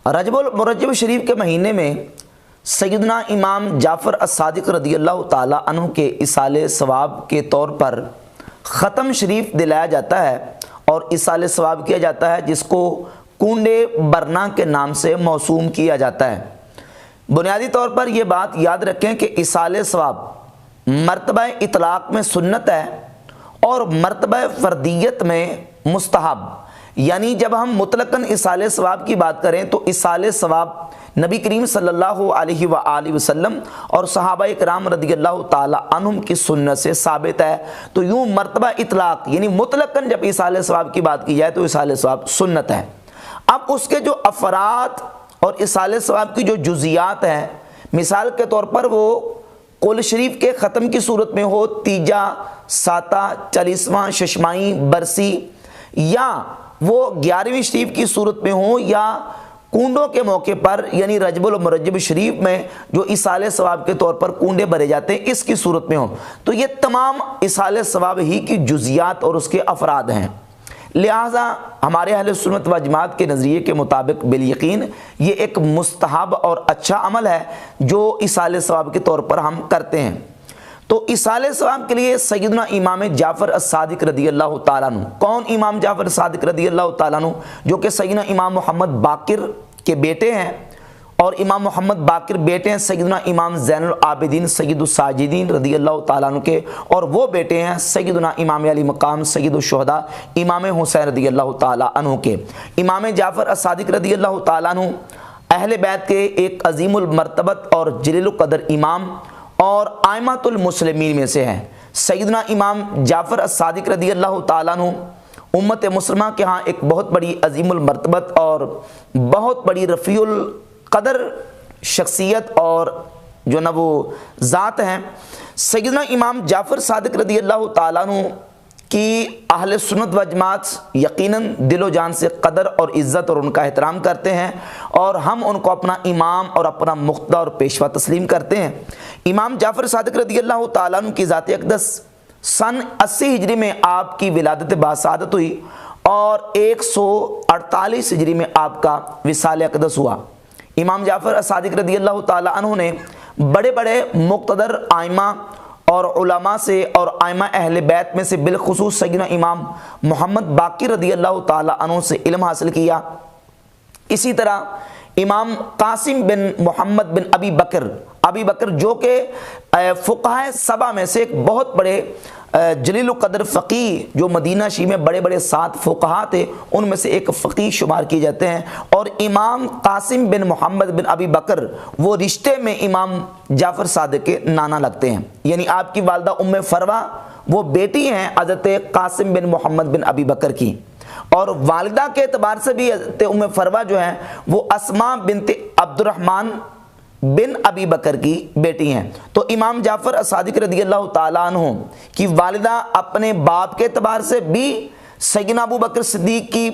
رجب المرجب شریف کے مہینے میں سیدنا امام جعفر الصادق رضی اللہ تعالی عنہ کے ایصال ثواب کے طور پر ختم شریف دلایا جاتا ہے اور ایصال ثواب کیا جاتا ہے، جس کو کنڈے برنا کے نام سے موسوم کیا جاتا ہے۔ بنیادی طور پر یہ بات یاد رکھیں کہ ایصال ثواب مرتبہ اطلاق میں سنت ہے اور مرتبہ فردیت میں مستحب، یعنی جب ہم مطلقاً ایصال ثواب کی بات کریں تو ایصال ثواب نبی کریم صلی اللہ علیہ وآلہ وسلم اور صحابہ کرام رضی اللہ تعالی عنہم کی سنت سے ثابت ہے۔ تو یوں مرتبہ اطلاق یعنی مطلقاً جب ایصال ثواب کی بات کی جائے تو ایصال ثواب سنت ہے۔ اب اس کے جو افراد اور ایصال ثواب کی جو جزیات ہیں، مثال کے طور پر وہ کل شریف کے ختم کی صورت میں ہو، تیجا، ساتہ، 40واں، ششمائی، برسی، یا وہ 11ویں شریف کی صورت میں ہو، یا کنڈوں کے موقع پر یعنی رجب المرجب شریف میں جو ایصال ثواب کے طور پر کنڈے بھرے جاتے ہیں اس کی صورت میں ہو، تو یہ تمام ایصال ثواب ہی کی جزیات اور اس کے افراد ہیں۔ لہٰذا ہمارے اہل سنت و جماعت کے نظریے کے مطابق بالیقین یہ ایک مستحب اور اچھا عمل ہے جو ایصال ثواب کے طور پر ہم کرتے ہیں۔ تو ایصال ثواب کے لیے سیدنا امام جعفر الصادق رضی اللہ تعالیٰ عنہ، کون امام جعفر الصادق رضی اللہ تعالیٰ عنہ؟ جو کہ سیدنا امام محمد باقر کے بیٹے ہیں، اور امام محمد باقر بیٹے ہیں سیدنا امام زین العابدین سید الساجدین رضی اللہ تعالیٰ عنہ کے، اور وہ بیٹے ہیں سیدنا امام علی مقام سید الشہداء امام حسین رضی اللہ تعالیٰ عنہ کے۔ امام جعفر الصادق رضی اللہ تعالیٰ عنہ اہل بیت کے ایک عظیم المرتبت اور جلیل القدر امام اور ائمۃ المسلمین میں سے ہیں۔ سیدنا امام جعفر الصادق رضی اللہ تعالیٰ عنہ امت مسلمہ کے ہاں ایک بہت بڑی عظیم المرتبت اور بہت بڑی رفیع القدر شخصیت اور جو نا وہ ذات ہیں۔ سیدنا امام جعفر صادق رضی اللہ تعالیٰ عنہ کی اہل سنت و جماعت یقیناً دل و جان سے قدر اور عزت اور ان کا احترام کرتے ہیں، اور ہم ان کو اپنا امام اور اپنا مقتدی اور پیشوا تسلیم کرتے ہیں۔ امام جعفر صادق رضی اللہ تعالیٰ عنہ کی ذات اقدس سن 80 ہجری میں آپ کی ولادت باسعادت ہوئی اور 148 ہجری میں آپ کا وصال اقدس ہوا۔ امام جعفر صادق رضی اللہ تعالیٰ عنہ نے بڑے بڑے مقتدر ائمہ اور علماء سے اور ائمہ اہل بیت میں سے بالخصوص سیدنا امام محمد باقر رضی اللہ تعالیٰ عنہ سے علم حاصل کیا۔ اسی طرح امام قاسم بن محمد بن ابی بکر جو کہ فقہائے سبع میں سے ایک بہت بڑے جلیل القدر فقیہ، جو مدینہ شریف میں بڑے بڑے 7 فقہاء تھے ان میں سے ایک فقیہ شمار کیے جاتے ہیں، اور امام قاسم بن محمد بن ابی بکر وہ رشتے میں امام جعفر صادق کے نانا لگتے ہیں، یعنی آپ کی والدہ ام فروہ وہ بیٹی ہیں حضرت قاسم بن محمد بن ابی بکر کی، اور والدہ کے اعتبار سے بھی حضرت ام فروہ جو ہیں وہ اسماء بنت عبد الرحمن بن ابی بکر کی بیٹی ہیں۔ تو امام جعفر صادق رضی اللہ تعالیٰ عنہ کی والدہ اپنے باپ کے اعتبار سے بھی سیدنا ابو بکر صدیق کی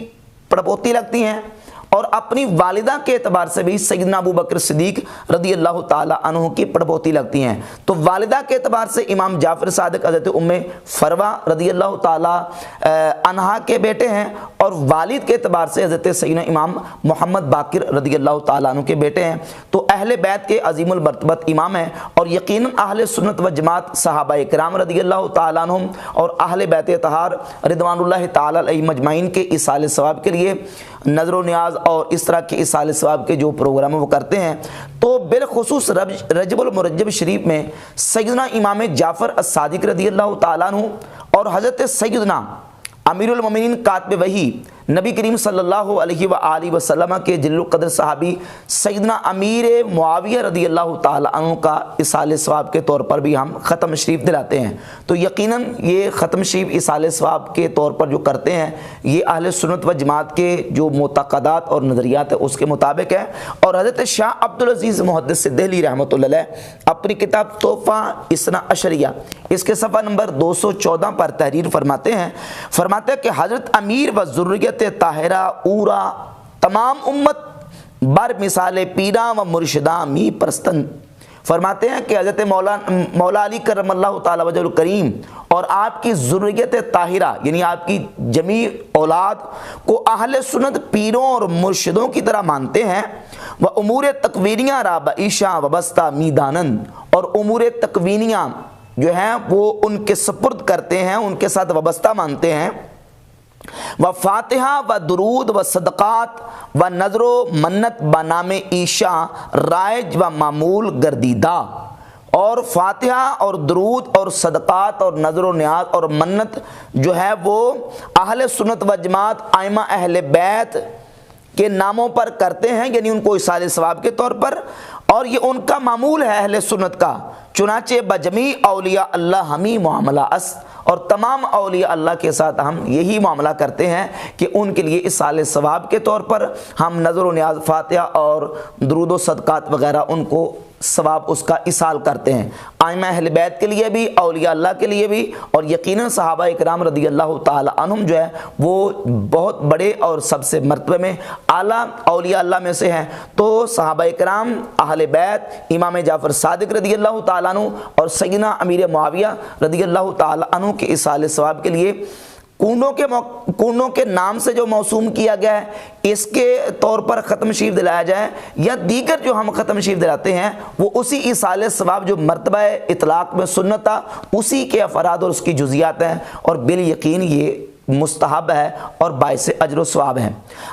پڑپوتی لگتی ہیں، اور اپنی والدہ کے اعتبار سے بھی سیدنا ابو بکر صدیق رضی اللہ تعالیٰ عنہ کی پڑپوتی لگتی ہیں۔ تو والدہ کے اعتبار سے امام جعفر صادق حضرت ام فروہ رضی اللہ تعالیٰ عنہا کے بیٹے ہیں، اور والد کے اعتبار سے حضرت سیدنا امام محمد باقر رضی اللہ تعالیٰ عنہ کے بیٹے ہیں۔ تو اہل بیت کے عظیم المرتبت امام ہیں، اور یقیناً اہل سنت و جماعت صحابہ کرام رضی اللہ تعالیٰ عنہم اور اہل بیت اطہار رضوان اللہ تعالیٰ علیہم اجمعین کے ایصال ثواب کے لیے نظر و نیاز اور اس طرح کے ایصال ثواب کے جو پروگرام وہ کرتے ہیں۔ تو بالخصوص رجب المرجب شریف میں سیدنا امام جعفر الصادق رضی اللہ تعالیٰ عنہ اور حضرت سیدنا امیر المومنین کاتب وحی نبی کریم صلی اللہ علیہ وآلہ وسلم کے جلیل القدر صحابی سیدنا امیر معاویہ رضی اللہ تعالیٰ عنہ کا ایصال ثواب کے طور پر بھی ہم ختم شریف دلاتے ہیں۔ تو یقیناً یہ ختم شریف ایصال ثواب کے طور پر جو کرتے ہیں یہ اہل سنت و جماعت کے جو معتقدات اور نظریات ہیں اس کے مطابق ہے۔ اور حضرت شاہ عبدالعزیز محدث دہلوی رحمۃ اللہ علیہ اپنی کتاب تحفہ اثنا عشریہ اس کے صفحہ نمبر 214 پر تحریر فرماتے ہیں کہ حضرت امیر و ذریت طاہرہ اورا تمام امت بر مثال پیرا و مرشداں می پرستن فرماتے ہیں کہ حضرت مولا علی کرم اللہ تعالی وجہ کریم اور آپ کی ذریت طاہرہ یعنی آپ کی جمیع اولاد کو اہل سنت پیروں اور مرشدوں کی طرح مانتے ہیں، وہ امور تکوینیہ را بعیشہ وبستہ میدانند، اور امور تکوینیہ جو ہیں وہ ان کے سپرد کرتے ہیں، ان کے ساتھ وابستہ مانتے ہیں، و فاتحہ و درود و صدقات و نظر و منت بنام عیشا رائج و معمول گردیدہ، اور فاتحہ اور درود اور صدقات اور نظر و نیاز اور منت جو ہے وہ اہل سنت و جماعت ائمہ اہل بیت کے ناموں پر کرتے ہیں، یعنی ان کو ایصال ثواب کے طور پر، اور یہ ان کا معمول ہے اہل سنت کا۔ چنانچہ بجمیع اولیاء اللہ ہمی معاملہ اس، اور تمام اولیاء اللہ کے ساتھ ہم یہی معاملہ کرتے ہیں کہ ان کے لیے ایصال ثواب کے طور پر ہم نظر و نیاز، فاتحہ اور درود و صدقات وغیرہ ان کو ثواب اس کا ایصال کرتے ہیں، ائمہ اہل بیت کے لیے بھی، اولیاء اللہ کے لیے بھی، اور یقیناً صحابہ اکرام رضی اللہ تعالی عنہم جو ہے وہ بہت بڑے اور سب سے مرتبے میں اعلیٰ اولیاء اللہ میں سے ہیں۔ تو صحابہ اکرام، اہل بیت، امام جعفر صادق رضی اللہ تعالیٰ عنہ اور سیدنا امیر معاویہ رضی اللہ تعالی عنہ کے ایصال ثواب کے لیے کنڈوں کے نام سے جو موسوم کیا گیا ہے اس کے طور پر ختم شریف دلایا جائے، یا دیگر جو ہم ختم شریف دلاتے ہیں وہ اسی ایصال ثواب جو مرتبہ اطلاق میں سنت تھا اسی کے افراد اور اس کی جزیات ہیں، اور بالیقین یہ مستحب ہے اور باعث اجر و ثواب ہے۔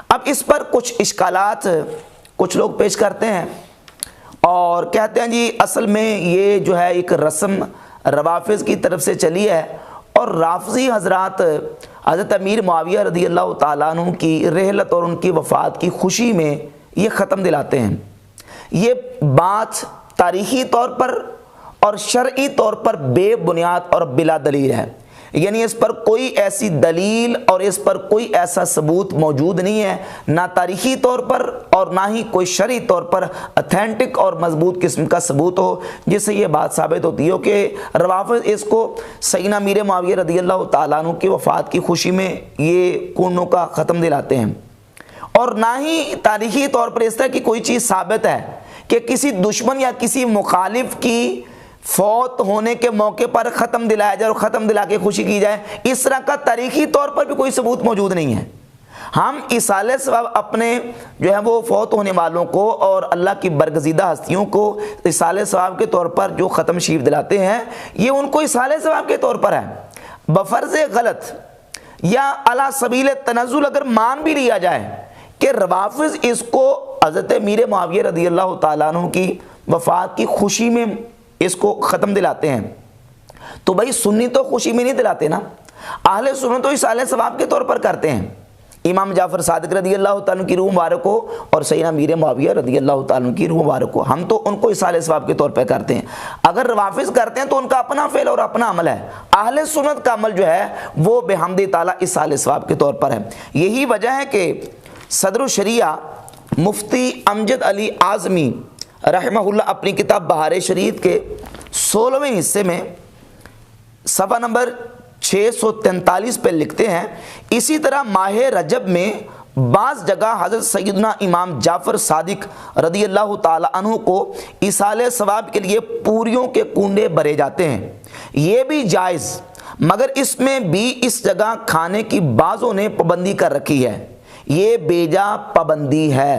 اب اس پر کچھ اشکالات کچھ لوگ پیش کرتے ہیں اور کہتے ہیں جی اصل میں یہ جو ہے ایک رسم روافض کی طرف سے چلی ہے، اور رافضی حضرات حضرت امیر معاویہ رضی اللہ تعالیٰ عنہ کی رحلت اور ان کی وفات کی خوشی میں یہ ختم دلاتے ہیں۔ یہ بات تاریخی طور پر اور شرعی طور پر بے بنیاد اور بلا دلیل ہے، یعنی اس پر کوئی ایسی دلیل اور اس پر کوئی ایسا ثبوت موجود نہیں ہے، نہ تاریخی طور پر اور نہ ہی کوئی شرعی طور پر اتھینٹک اور مضبوط قسم کا ثبوت ہو جس سے یہ بات ثابت ہوتی ہو کہ روافض اس کو سیدنا امیر معاویہ رضی اللہ تعالیٰ عنہ کی وفات کی خوشی میں یہ کنڈوں کا ختم دلاتے ہیں، اور نہ ہی تاریخی طور پر اس طرح کی کوئی چیز ثابت ہے کہ کسی دشمن یا کسی مخالف کی فوت ہونے کے موقع پر ختم دلایا جائے اور ختم دلا کے خوشی کی جائے، اس طرح کا تاریخی طور پر بھی کوئی ثبوت موجود نہیں ہے۔ ہم ایصال ثواب اپنے جو ہے وہ فوت ہونے والوں کو اور اللہ کی برگزیدہ ہستیوں کو ایصال ثواب کے طور پر جو ختم شریف دلاتے ہیں یہ ان کو ایصال ثواب کے طور پر ہے۔ بفرض غلط یا علی سبیل تنزل اگر مان بھی لیا جائے کہ روافض اس کو حضرت امیر معاویہ رضی اللہ تعالیٰ عنہ کی وفات کی خوشی میں اس کو ختم دلاتے ہیں، تو بھائی سنی تو خوشی میں نہیں دلاتے نا، اہل سنت تو ایصال ثواب کے طور پر کرتے ہیں۔ امام جعفر صادق رضی اللہ تعالیٰ کی روح مبارک ہو اور سیدنا امیر معاویہ رضی اللہ تعالیٰ کی روح مبارک ہو، ہم تو ان کو ایصال ثواب کے طور پر کرتے ہیں۔ اگر روافض کرتے ہیں تو ان کا اپنا فعل اور اپنا عمل ہے، اہل سنت کا عمل جو ہے وہ بحمد تعالیٰ ایصال ثواب کے طور پر ہے۔ یہی وجہ ہے کہ صدر الشریعہ مفتی امجد علی اعظمی رحمہ اللہ اپنی کتاب بہار شریعت کے 16ویں حصے میں صفحہ نمبر 643 پہ لکھتے ہیں، اسی طرح ماہ رجب میں بعض جگہ حضرت سیدنا امام جعفر صادق رضی اللہ تعالی عنہ کو ایصال ثواب کے لیے پوریوں کے کنڈے بھرے جاتے ہیں، یہ بھی جائز، مگر اس میں بھی اس جگہ کھانے کی بعضوں نے پابندی کر رکھی ہے، یہ بیجا پابندی ہے۔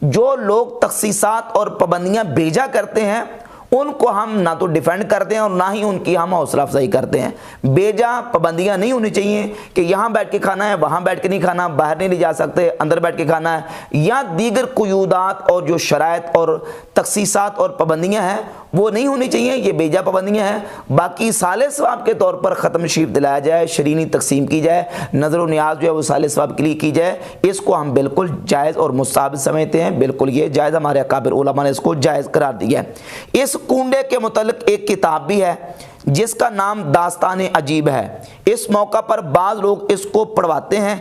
جو لوگ تخصیصات اور پابندیاں بیجا کرتے ہیں ان کو ہم نہ تو ڈیفینڈ کرتے ہیں اور نہ ہی ان کی ہم حوصلہ افزائی کرتے ہیں۔ بیجا پابندیاں نہیں ہونی چاہیے کہ یہاں بیٹھ کے کھانا ہے، وہاں بیٹھ کے نہیں کھانا، باہر نہیں لے جا سکتے، اندر بیٹھ کے کھانا ہے، یا دیگر قیودات اور جو شرائط اور تخصیصات اور پابندیاں ہیں وہ نہیں ہونی چاہیے، یہ بیجا پابندیاں ہیں۔ باقی ایصال ثواب کے طور پر ختم شریف دلایا جائے، شرینی تقسیم کی جائے، نظر و نیاز جو ہے وہ ایصال ثواب کے لیے کی جائے، اس کو ہم بالکل جائز اور مستحب سمجھتے ہیں، بالکل یہ جائز، ہمارے اکابر علماء نے اس کو جائز قرار دیا ہے۔ اس کنڈے کے متعلق ایک کتاب بھی ہے جس کا نام داستان عجیب ہے، اس موقع پر بعض لوگ اس کو پڑھواتے ہیں،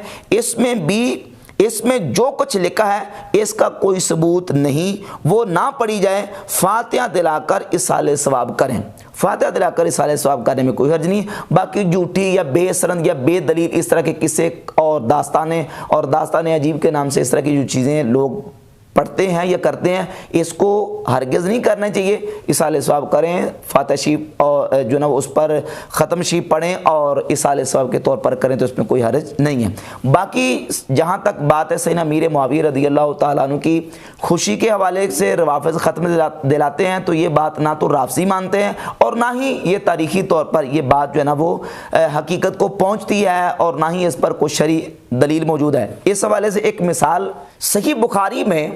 اس میں جو کچھ لکھا ہے اس کا کوئی ثبوت نہیں، وہ نہ پڑھی جائے، فاتحہ دلا کر ایصال ثواب کریں، فاتحہ دلا کر ایصال ثواب کرنے میں کوئی حرج نہیں۔ باقی جھوٹی یا بے سند یا بے دلیل اس طرح کے قصے اور داستانیں اور داستان عجیب کے نام سے اس طرح کی جو چیزیں لوگ پڑھتے ہیں یا کرتے ہیں اس کو ہرگز نہیں کرنا چاہیے۔ اصالہ ثواب کریں، فاتحہ شریف اور جو نا اس پر ختم شریف پڑھیں اور اصالہ ثواب کے طور پر کریں تو اس میں کوئی حرج نہیں ہے۔ باقی جہاں تک بات ہے سیدنا امیر معاویہ رضی اللہ تعالیٰ عنہ کی خوشی کے حوالے سے روافض ختم دلاتے ہیں، تو یہ بات نہ تو رافضی مانتے ہیں اور نہ ہی یہ تاریخی طور پر یہ بات جو ہے نا وہ حقیقت کو پہنچتی ہے اور نہ ہی اس پر کوئی شرعی دلیل موجود ہے۔ اس حوالے سے ایک مثال صحیح بخاری میں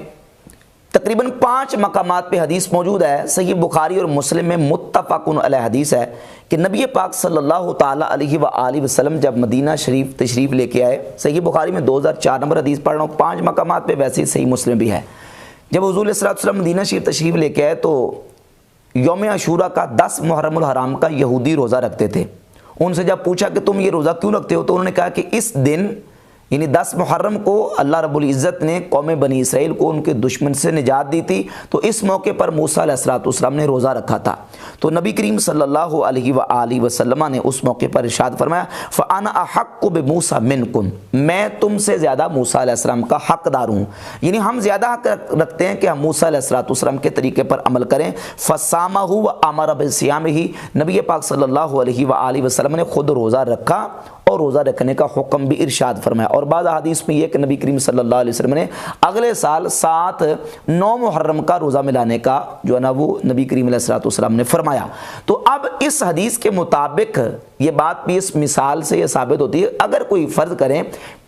تقریباً 5 مقامات پہ حدیث موجود ہے، صحیح بخاری اور مسلم میں متفق علیہ حدیث ہے کہ نبی پاک صلی اللہ تعالیٰ علیہ وآلہ وسلم جب مدینہ شریف تشریف لے کے آئے، صحیح بخاری میں 2004 نمبر حدیث پڑھ رہا ہوں، 5 مقامات پہ، ویسے ہی صحیح مسلم بھی ہے۔ جب حضور صلی اللہ علیہ وسلم مدینہ شریف تشریف لے کے آئے تو یوم عاشوراء کا 10 محرم الحرام کا یہودی روزہ رکھتے تھے۔ ان سے جب پوچھا کہ تم یہ روزہ کیوں رکھتے ہو تو انہوں نے کہا کہ اس دن یعنی 10 محرم کو اللہ رب العزت نے قوم بنی اسرائیل کو ان کے دشمن سے نجات دی تھی، تو اس موقع پر موسیٰ علیہ السلام نے روزہ رکھا تھا۔ تو نبی کریم صلی اللہ علیہ وآلہ وسلم نے اس موقع پر ارشاد فرمایا فَأَنَا أَحَقُّ بِمُوسَىٰ مِنْكُمْ، میں تم سے زیادہ موسیٰ علیہ السلام کا حقدار ہوں، یعنی ہم زیادہ حق رکھتے ہیں کہ ہم موسیٰ علیہ السلام کے طریقے پر عمل کریں۔ فَصَامَهُ وَأَمَرَ بِصِيَامِهِ، نبی پاک صلی اللہ علیہ وآلہ وسلم نے خود روزہ رکھا اور روزہ رکھنے کا حکم بھی ارشاد فرمایا۔ اور بعض حدیث میں یہ کہ نبی کریم صلی اللہ علیہ وسلم نے اگلے سال 9 محرم کا روزہ ملانے کا جو ہے نا وہ نبی کریم علیہ السلام نے فرمایا۔ تو اب اس حدیث کے مطابق یہ بات بھی اس مثال سے یہ ثابت ہوتی ہے، اگر کوئی فرض کریں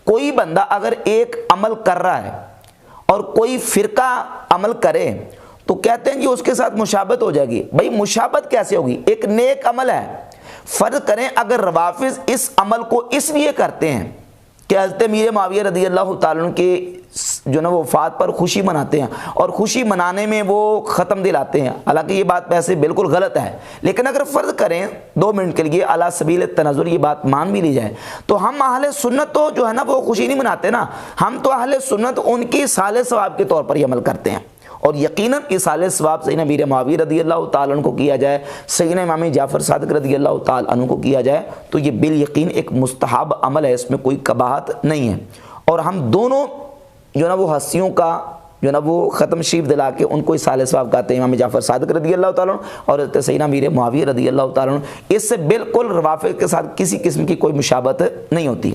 کوئی بندہ اگر ایک عمل کر رہا ہے اور کوئی فرقہ عمل کرے تو کہتے ہیں کہ اس کے ساتھ مشابہت ہو جائے گی۔ بھائی مشابہت کیسے ہوگی؟ ایک نیک عمل ہے، فرض کریں اگر روافض اس عمل کو اس لیے کرتے ہیں کہ حضرت امیر معاویہ رضی اللہ تعالیٰ عنہ کے جو نا وفات پر خوشی مناتے ہیں اور خوشی منانے میں وہ ختم دلاتے ہیں، حالانکہ یہ بات ویسے بالکل غلط ہے، لیکن اگر فرض کریں 2 منٹ کے لیے علی سبیل التنازل یہ بات مان بھی لی جائے تو ہم اہل سنت تو جو ہے نا وہ خوشی نہیں مناتے نا، ہم تو اہل سنت ان کی اصالہ ثواب کے طور پر یہ عمل کرتے ہیں۔ اور یقیناً اصالہ ثواب سیدنا امیر معاویہ رضی اللہ تعالیٰ عنہ کو کیا جائے، سیدنا امام جعفر صادق رضی اللہ تعالیٰ عنہ کو کیا جائے تو یہ بالیقین ایک مستحب عمل ہے، اس میں کوئی قباحت نہیں ہے۔ اور ہم دونوں جو نا وہ ہستیوں کا جو نا وہ ختم شریف دلا کے ان کو اصالہ ثواب کہتے ہیں، امام جعفر صادق رضی اللہ تعالیٰ عنہ اور سیدنا امیر معاویہ رضی اللہ تعالیٰ عنہ، اس سے بالکل روافض کے ساتھ کسی قسم کی کوئی مشابہت نہیں ہوتی۔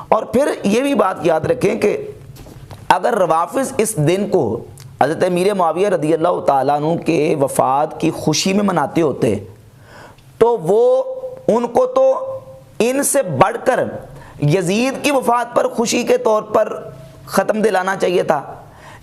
اور پھر یہ بھی بات یاد رکھیں کہ اگر روافض اس دن کو حضرت امیر معاویہ رضی اللہ تعالیٰ عنہ کے وفات کی خوشی میں مناتے ہوتے تو وہ ان کو تو ان سے بڑھ کر یزید کی وفات پر خوشی کے طور پر ختم دلانا چاہیے تھا،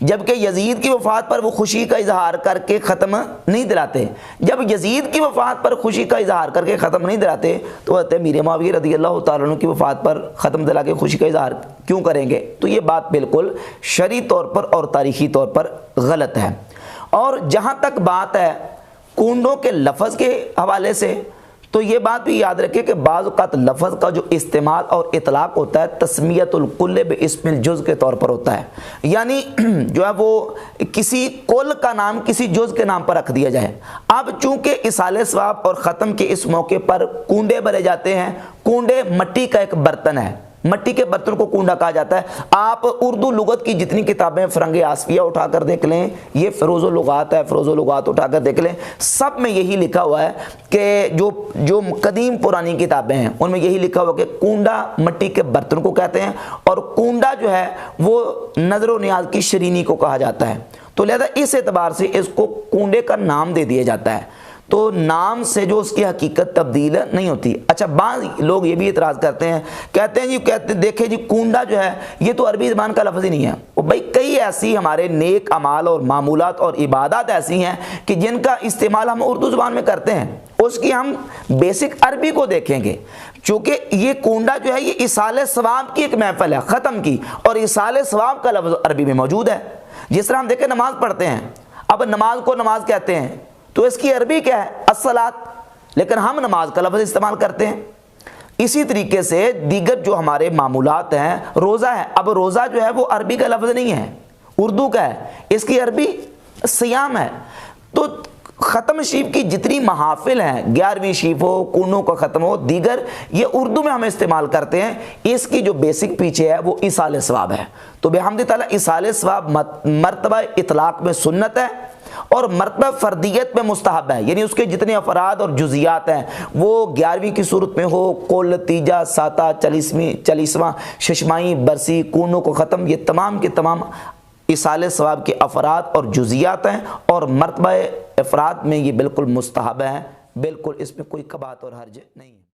جبکہ یزید کی وفات پر وہ خوشی کا اظہار کر کے ختم نہیں دلاتے۔ جب یزید کی وفات پر خوشی کا اظہار کر کے ختم نہیں دلاتے تو حضرت امیر معاویہ رضی اللہ تعالیٰ عنہ کی وفات پر ختم دلا کے خوشی کا اظہار کیوں کریں گے؟ تو یہ بات بالکل شرعی طور پر اور تاریخی طور پر غلط ہے۔ اور جہاں تک بات ہے کنڈوں کے لفظ کے حوالے سے تو یہ بات بھی یاد رکھیں کہ بعض اوقات لفظ کا جو استعمال اور اطلاق ہوتا ہے تسمیت الکل باسم الجز کے طور پر ہوتا ہے، یعنی جو ہے وہ کسی کل کا نام کسی جز کے نام پر رکھ دیا جائے۔ اب چونکہ اصالہ ثواب اور ختم کے اس موقع پر کنڈے بھرے جاتے ہیں، کنڈے مٹی کا ایک برتن ہے، مٹی کے برتن کو کنڈا کہا جاتا ہے۔ آپ اردو لغت کی جتنی کتابیں فرنگ آصفیہ اٹھا کر دیکھ لیں، یہ فروز و لغات ہے، فروز و لغات اٹھا کر دیکھ لیں، سب میں یہی لکھا ہوا ہے کہ جو قدیم پرانی کتابیں ہیں ان میں یہی لکھا ہوا کہ کنڈا مٹی کے برتن کو کہتے ہیں اور کنڈا جو ہے وہ نظر و نیاز کی شرینی کو کہا جاتا ہے، تو لہذا اس اعتبار سے اس کو کنڈے کا نام دے دیا جاتا ہے، تو نام سے جو اس کی حقیقت تبدیل نہیں ہوتی۔ اچھا بعض لوگ یہ بھی اعتراض کرتے ہیں، کہتے ہیں دیکھیں جی کنڈا جو ہے یہ تو عربی زبان کا لفظ ہی نہیں ہے۔ اور بھائی کئی ایسی ہمارے نیک اعمال اور معمولات اور عبادات ایسی ہیں کہ جن کا استعمال ہم اردو زبان میں کرتے ہیں، اس کی ہم بیسک عربی کو دیکھیں گے، چونکہ یہ کنڈا جو ہے یہ اصالہ ثواب کی ایک محفل ہے ختم کی، اور اصالہ ثواب کا لفظ عربی میں موجود ہے۔ جس طرح ہم دیکھیں نماز پڑھتے ہیں، اب نماز کو نماز کہتے ہیں تو اس کی عربی کیا ہے؟ الصلاۃ، لیکن ہم نماز کا لفظ استعمال کرتے ہیں۔ اسی طریقے سے دیگر جو ہمارے معمولات ہیں، روزہ ہے، اب روزہ جو ہے وہ عربی کا لفظ نہیں ہے، اردو کا ہے، اس کی عربی صیام ہے۔ تو ختم شریف کی جتنی محافل ہیں، 11ویں شریف ہو، کونوں کا ختم ہو، دیگر، یہ اردو میں ہم استعمال کرتے ہیں، اس کی جو بیسک پیچھے ہے وہ ایصال ثواب ہے۔ تو بحمد تعالیٰ ایصال ثواب مرتبہ اطلاق میں سنت ہے اور مرتبہ فردیت میں مستحب ہے، یعنی اس کے جتنے افراد اور جزیات ہیں وہ 11ویں کی صورت میں ہو، کل، تیجا، ساتہ، 40واں، ششمائی، برسی، کونوں کو ختم، یہ تمام کے تمام ایصال ثواب کے افراد اور جزیات ہیں، اور مرتبہ افراد میں یہ بالکل مستحب ہے، بالکل اس میں کوئی کباہت اور حرج نہیں ہے۔